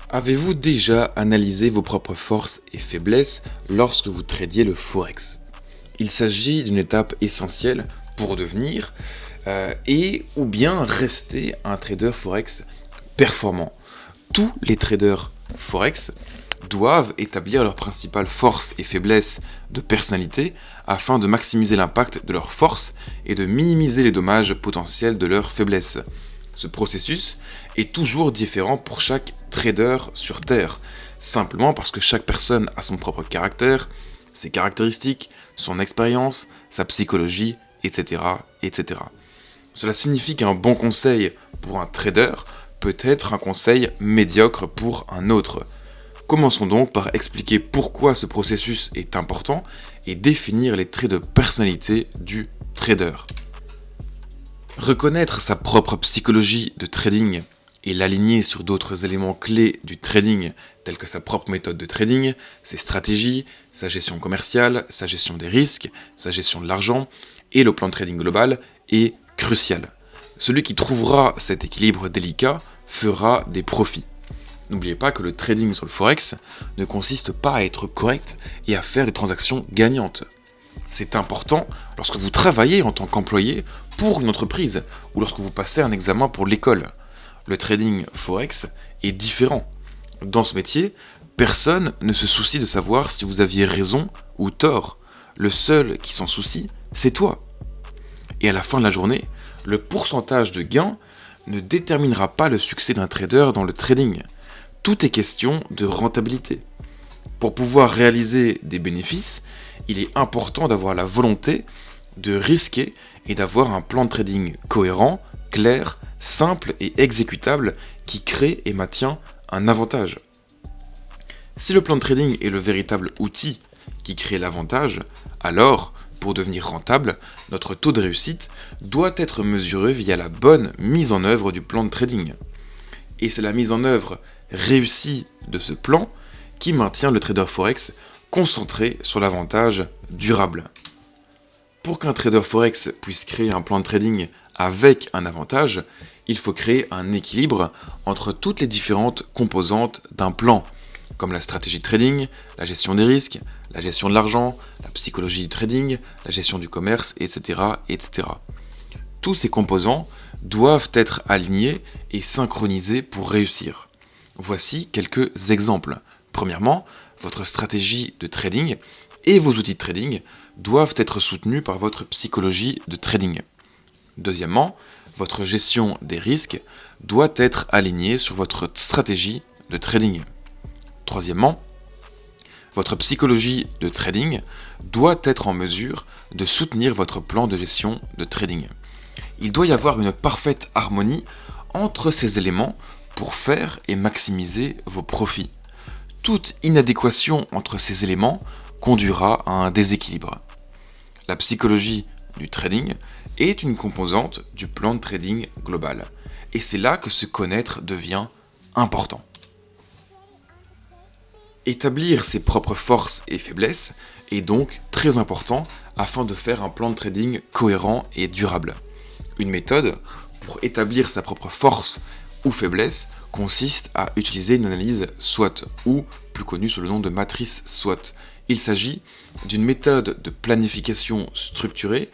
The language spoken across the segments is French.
Avez-vous déjà analysé vos propres forces et faiblesses lorsque vous tradiez le Forex? Il s'agit d'une étape essentielle pour devenir et ou bien rester un trader Forex performant. Tous les traders Forex doivent établir leurs principales forces et faiblesses de personnalité afin de maximiser l'impact de leurs forces et de minimiser les dommages potentiels de leurs faiblesses. Ce processus est toujours différent pour chaque trader sur Terre, simplement parce que chaque personne a son propre caractère, ses caractéristiques, son expérience, sa psychologie, etc., etc. Cela signifie qu'un bon conseil pour un trader peut être un conseil médiocre pour un autre. Commençons donc par expliquer pourquoi ce processus est important et définir les traits de personnalité du trader. Reconnaître sa propre psychologie de trading et l'aligner sur d'autres éléments clés du trading, tels que sa propre méthode de trading, ses stratégies, sa gestion commerciale, sa gestion des risques, sa gestion de l'argent et le plan de trading global, est crucial. Celui qui trouvera cet équilibre délicat fera des profits. N'oubliez pas que le trading sur le Forex ne consiste pas à être correct et à faire des transactions gagnantes. C'est important lorsque vous travaillez en tant qu'employé pour une entreprise ou lorsque vous passez un examen pour l'école. Le trading Forex est différent. Dans ce métier, personne ne se soucie de savoir si vous aviez raison ou tort. Le seul qui s'en soucie, c'est toi. Et à la fin de la journée, le pourcentage de gain ne déterminera pas le succès d'un trader dans le trading. Tout est question de rentabilité. Pour pouvoir réaliser des bénéfices, il est important d'avoir la volonté de risquer et d'avoir un plan de trading cohérent, clair, simple et exécutable qui crée et maintient un avantage. Si le plan de trading est le véritable outil qui crée l'avantage, alors, pour devenir rentable, notre taux de réussite doit être mesuré via la bonne mise en œuvre du plan de trading. Et c'est la mise en œuvre réussie de ce plan qui maintient le trader Forex concentré sur l'avantage durable. Pour qu'un trader Forex puisse créer un plan de trading avec un avantage, il faut créer un équilibre entre toutes les différentes composantes d'un plan, comme la stratégie de trading, la gestion des risques, la gestion de l'argent, la psychologie du trading, la gestion du commerce, etc., etc. Tous ces composants doivent être alignés et synchronisés pour réussir. Voici quelques exemples. Premièrement, votre stratégie de trading et vos outils de trading doivent être soutenus par votre psychologie de trading. Deuxièmement, votre gestion des risques doit être alignée sur votre stratégie de trading. Troisièmement, votre psychologie de trading doit être en mesure de soutenir votre plan de gestion de trading. Il doit y avoir une parfaite harmonie entre ces éléments pour faire et maximiser vos profits. Toute inadéquation entre ces éléments conduira à un déséquilibre. La psychologie du trading est une composante du plan de trading global. Et c'est là que se connaître devient important. Établir ses propres forces et faiblesses est donc très important afin de faire un plan de trading cohérent et durable. Une méthode pour établir sa propre force ou faiblesse consiste à utiliser une analyse SWOT, ou plus connue sous le nom de matrice SWOT. Il s'agit d'une méthode de planification structurée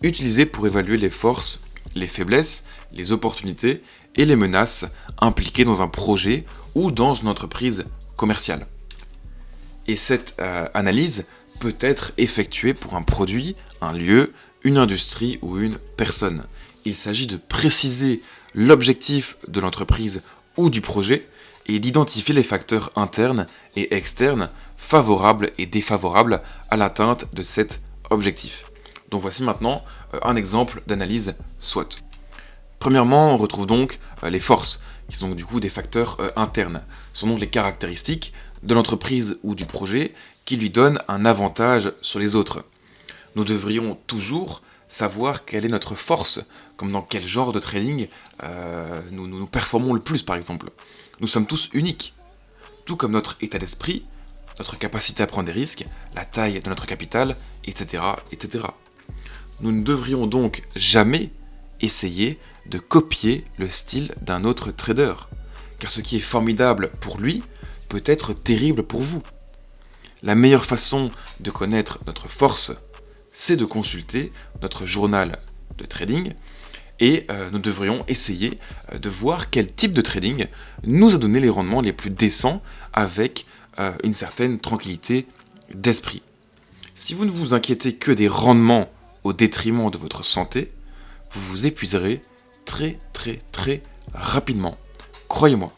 utilisée pour évaluer les forces, les faiblesses, les opportunités et les menaces impliquées dans un projet ou dans une entreprise commerciale. Et cette analyse peut être effectuée pour un produit, un lieu, une industrie ou une personne. Il s'agit de préciser l'objectif de l'entreprise ou du projet et d'identifier les facteurs internes et externes favorables et défavorables à l'atteinte de cet objectif. Donc voici maintenant un exemple d'analyse SWOT. Premièrement, on retrouve donc les forces, qui sont du coup des facteurs internes. Ce sont donc les caractéristiques de l'entreprise ou du projet qui lui donnent un avantage sur les autres. Nous devrions toujours savoir quelle est notre force, comme dans quel genre de trading nous performons le plus par exemple. Nous sommes tous uniques, tout comme notre état d'esprit, notre capacité à prendre des risques, la taille de notre capital, etc., etc. Nous ne devrions donc jamais essayer de copier le style d'un autre trader. Car ce qui est formidable pour lui peut être terrible pour vous. La meilleure façon de connaître notre force, c'est de consulter notre journal de trading et nous devrions essayer de voir quel type de trading nous a donné les rendements les plus décents avec une certaine tranquillité d'esprit. Si vous ne vous inquiétez que des rendements au détriment de votre santé, vous vous épuiserez très rapidement. Croyez-moi.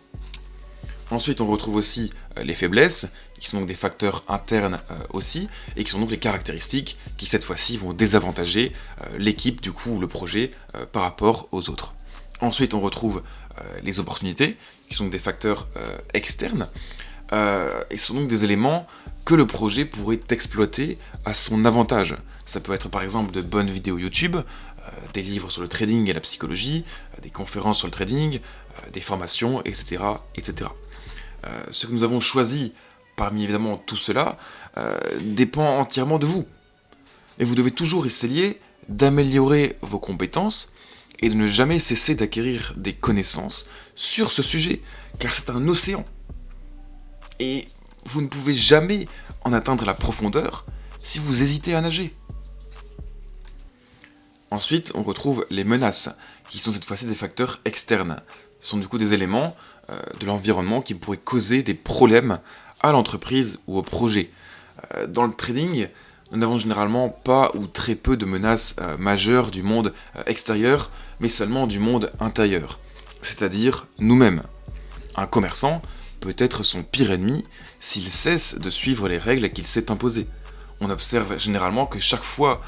Ensuite, on retrouve aussi les faiblesses, qui sont donc des facteurs internes aussi, et qui sont donc les caractéristiques qui, cette fois-ci, vont désavantager l'équipe, du coup, ou le projet, par rapport aux autres. Ensuite, on retrouve les opportunités, qui sont des facteurs externes, et ce sont donc des éléments que le projet pourrait exploiter à son avantage. Ça peut être par exemple de bonnes vidéos YouTube, des livres sur le trading et la psychologie, des conférences sur le trading, des formations, etc. etc. Ce que nous avons choisi parmi évidemment tout cela dépend entièrement de vous. Et vous devez toujours essayer d'améliorer vos compétences et de ne jamais cesser d'acquérir des connaissances sur ce sujet, car c'est un océan. Et vous ne pouvez jamais en atteindre la profondeur si vous hésitez à nager. Ensuite, on retrouve les menaces, qui sont cette fois-ci des facteurs externes. Ce sont du coup des éléments de l'environnement qui pourraient causer des problèmes à l'entreprise ou au projet. Dans le trading, nous n'avons généralement pas ou très peu de menaces majeures du monde extérieur, mais seulement du monde intérieur, c'est-à-dire nous-mêmes. Un commerçant peut être son pire ennemi s'il cesse de suivre les règles qu'il s'est imposées. On observe généralement que chaque fois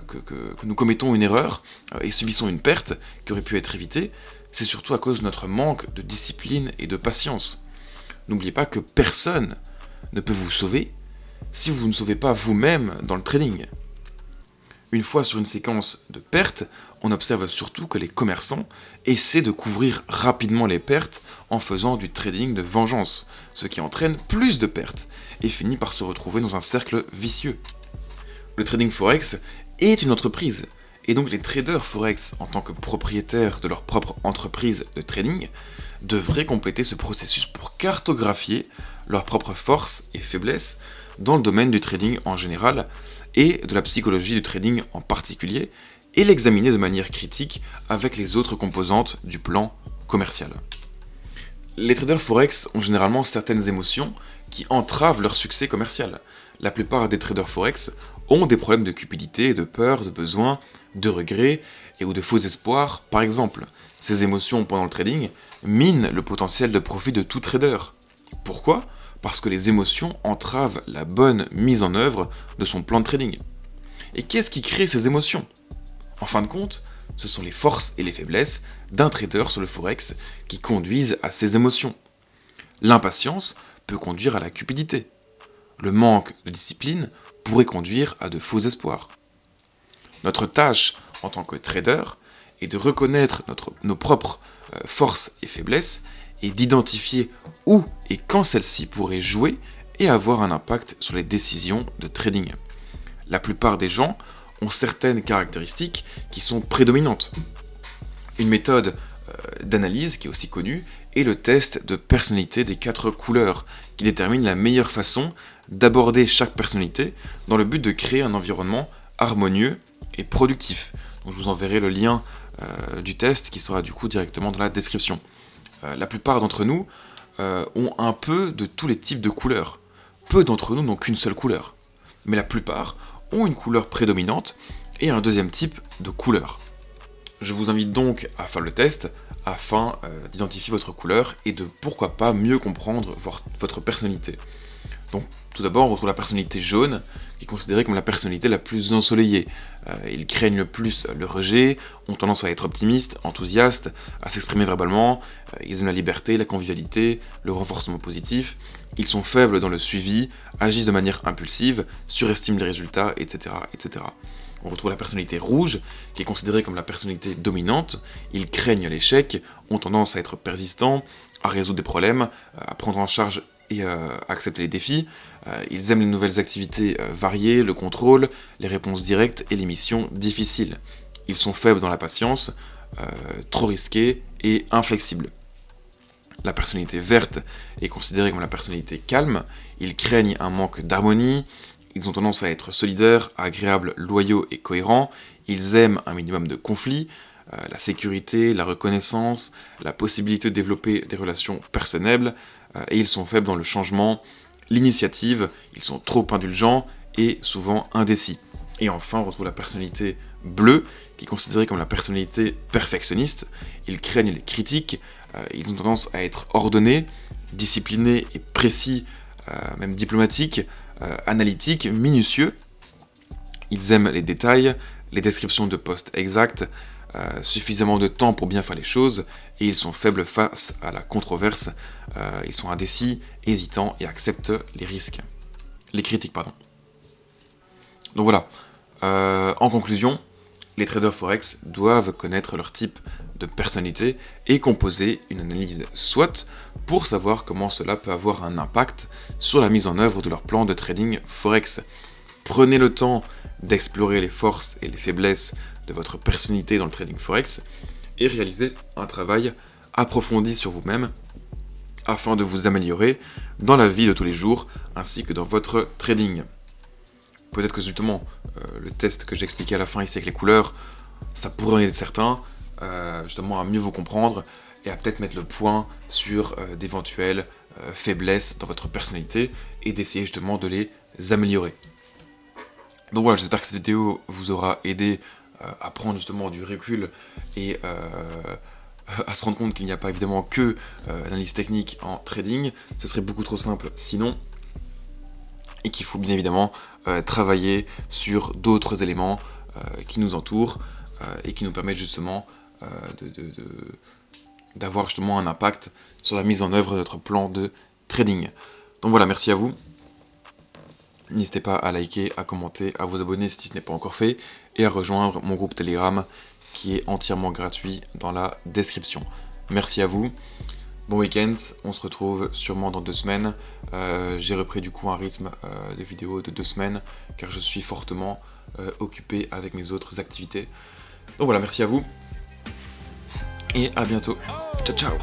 que nous commettons une erreur et subissons une perte qui aurait pu être évitée, c'est surtout à cause de notre manque de discipline et de patience. N'oubliez pas que personne ne peut vous sauver si vous ne sauvez pas vous-même dans le trading. Une fois sur une séquence de pertes, on observe surtout que les commerçants essaient de couvrir rapidement les pertes en faisant du trading de vengeance, ce qui entraîne plus de pertes et finit par se retrouver dans un cercle vicieux. Le trading forex est une entreprise, et donc les traders forex, en tant que propriétaires de leur propre entreprise de trading, devraient compléter ce processus pour cartographier leurs propres forces et faiblesses dans le domaine du trading en général et de la psychologie du trading en particulier, et l'examiner de manière critique avec les autres composantes du plan commercial. Les traders forex ont généralement certaines émotions qui entravent leur succès commercial. La plupart des traders forex ont des problèmes de cupidité, de peur, de besoin, de regrets et ou de faux espoirs, par exemple. Ces émotions pendant le trading minent le potentiel de profit de tout trader. Pourquoi ? Parce que les émotions entravent la bonne mise en œuvre de son plan de trading. Et qu'est-ce qui crée ces émotions ? En fin de compte, ce sont les forces et les faiblesses d'un trader sur le forex qui conduisent à ces émotions. L'impatience peut conduire à la cupidité. Le manque de discipline pourrait conduire à de faux espoirs. Notre tâche en tant que trader est de reconnaître nos propres forces et faiblesses et d'identifier où et quand celles-ci pourraient jouer et avoir un impact sur les décisions de trading. La plupart des gens ont certaines caractéristiques qui sont prédominantes. Une méthode d'analyse qui est aussi connue est le test de personnalité des 4 couleurs, qui détermine la meilleure façon d'aborder chaque personnalité dans le but de créer un environnement harmonieux et productif. Donc je vous enverrai le lien du test qui sera du coup directement dans la description. La plupart d'entre nous ont un peu de tous les types de couleurs. Peu d'entre nous n'ont qu'une seule couleur, mais la plupart ont une couleur prédominante et un deuxième type de couleur. Je vous invite donc à faire le test afin d'identifier votre couleur et de pourquoi pas mieux comprendre votre personnalité. Donc tout d'abord on retrouve la personnalité jaune qui est considérée comme la personnalité la plus ensoleillée. Ils craignent le plus le rejet, ont tendance à être optimistes, enthousiastes, à s'exprimer verbalement, ils aiment la liberté, la convivialité, le renforcement positif, ils sont faibles dans le suivi, agissent de manière impulsive, surestiment les résultats, etc. etc. On retrouve la personnalité rouge, qui est considérée comme la personnalité dominante. Ils craignent l'échec, ont tendance à être persistants, à résoudre des problèmes, à prendre en charge et à accepter les défis. Ils aiment les nouvelles activités variées, le contrôle, les réponses directes et les missions difficiles. Ils sont faibles dans la patience, trop risqués et inflexibles. La personnalité verte est considérée comme la personnalité calme. Ils craignent un manque d'harmonie. Ils ont tendance à être solidaires, agréables, loyaux et cohérents. Ils aiment un minimum de conflits, la sécurité, la reconnaissance, la possibilité de développer des relations personnelles, et ils sont faibles dans le changement, l'initiative, ils sont trop indulgents et souvent indécis. Et enfin, on retrouve la personnalité bleue, qui est considérée comme la personnalité perfectionniste. Ils craignent les critiques, ils ont tendance à être ordonnés, disciplinés et précis, même diplomatiques, analytiques, minutieux. Ils aiment les détails, les descriptions de postes exactes, suffisamment de temps pour bien faire les choses, et ils sont faibles face à la controverse. Ils sont indécis, hésitants et acceptent les critiques. Donc voilà, en conclusion, les traders forex doivent connaître leur type de personnalité et composer une analyse SWOT pour savoir comment cela peut avoir un impact sur la mise en œuvre de leur plan de trading forex. Prenez le temps d'explorer les forces et les faiblesses de votre personnalité dans le trading forex et réalisez un travail approfondi sur vous-même afin de vous améliorer dans la vie de tous les jours ainsi que dans votre trading. Peut-être que justement, le test que j'ai expliqué à la fin ici avec les couleurs, ça pourrait aider certains justement à mieux vous comprendre et à peut-être mettre le point sur d'éventuelles faiblesses dans votre personnalité et d'essayer justement de les améliorer. Donc voilà, j'espère que cette vidéo vous aura aidé à prendre justement du recul et à se rendre compte qu'il n'y a pas évidemment que l'analyse technique en trading. Ce serait beaucoup trop simple sinon. Et qu'il faut bien évidemment travailler sur d'autres éléments qui nous entourent et qui nous permettent justement d'avoir justement un impact sur la mise en œuvre de notre plan de trading. Donc voilà, merci à vous. N'hésitez pas à liker, à commenter, à vous abonner si ce n'est pas encore fait, et à rejoindre mon groupe Telegram qui est entièrement gratuit dans la description. Merci à vous, bon week-end, on se retrouve sûrement dans 2 semaines. J'ai repris du coup un rythme de vidéos de 2 semaines, car je suis fortement occupé avec mes autres activités. Donc voilà, merci à vous, et à bientôt. Ciao ciao.